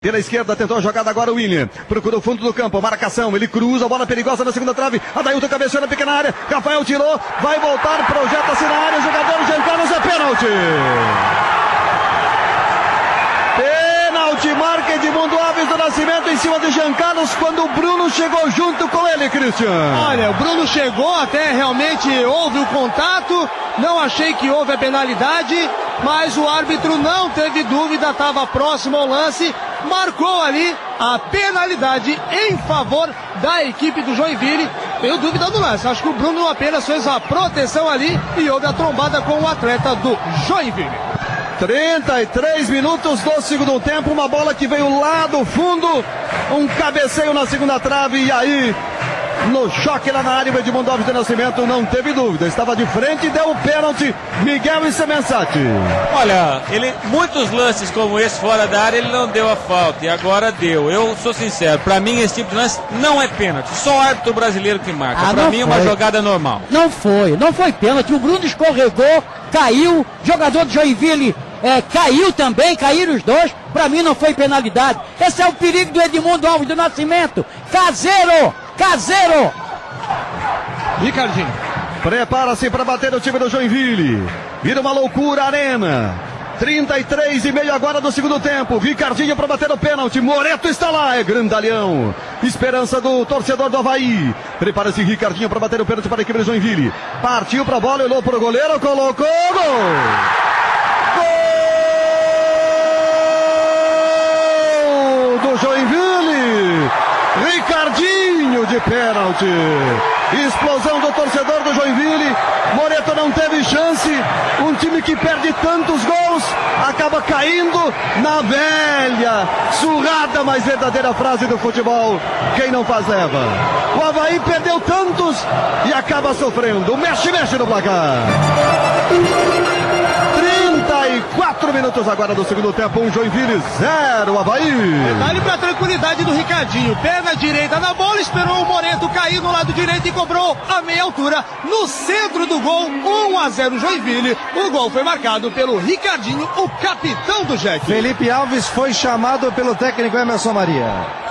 Pela esquerda tentou a jogada agora o William. Procura o fundo do campo, marcação. Ele cruza, a bola perigosa na segunda trave. Adailton cabeceou na pequena área. Rafael tirou, vai voltar, projeta-se na área. O jogador Jean Carlos é pênalti. Pênalti, marca Edmundo Alves do Nascimento em cima de Jean Carlos quando o Bruno chegou junto com ele, Christian. Olha, o Bruno chegou, até realmente houve o contato. Não achei que houve a penalidade, mas o árbitro não teve dúvida, estava próximo ao lance, marcou ali a penalidade em favor da equipe do Joinville. Tenho dúvida do lance, acho que o Bruno apenas fez a proteção ali e houve a trombada com o atleta do Joinville. 33 minutos do segundo tempo, uma bola que veio lá do fundo, um cabeceio na segunda trave e aí, no choque lá na área, o Edmundo Alves do Nascimento não teve dúvida, estava de frente e deu o pênalti, Miguel Semensati. Olha, muitos lances como esse fora da área ele não deu a falta e agora deu. Eu sou sincero, pra mim esse tipo de lance não é pênalti, só o árbitro brasileiro que marca. Pra mim é uma jogada normal. Não foi pênalti, o Bruno escorregou, caiu, jogador do Joinville caiu também, caíram os dois, pra mim não foi penalidade. Esse é o perigo do Edmundo Alves do Nascimento, caseiro! Ricardinho prepara-se para bater o time do Joinville, vira uma loucura a arena. 33,5 agora do segundo tempo. Ricardinho para bater o pênalti. Moreto está lá, é grandalhão. Esperança do torcedor do Avaí. Prepara-se Ricardinho para bater o pênalti para a equipe do Joinville. Partiu para a bola, olhou para o goleiro, colocou gol. Gol do Joinville. Ricardinho de pênalti. Explosão do torcedor do Joinville. Moreto não teve chance. Um time que perde tantos gols acaba caindo na velha, surrada, mas verdadeira frase do futebol: quem não faz leva. O Avaí perdeu tantos e acaba sofrendo. Mexe no placar. 34 minutos agora do segundo tempo, Joinville 0, Avaí. Detalhe para a tranquilidade do Ricardinho, perna direita na bola, esperou o Moreto cair no lado direito e cobrou a meia altura no centro do gol. 1-0 Joinville. O gol foi marcado pelo Ricardinho, o capitão do Jack. Felipe Alves foi chamado pelo técnico Emerson Maria.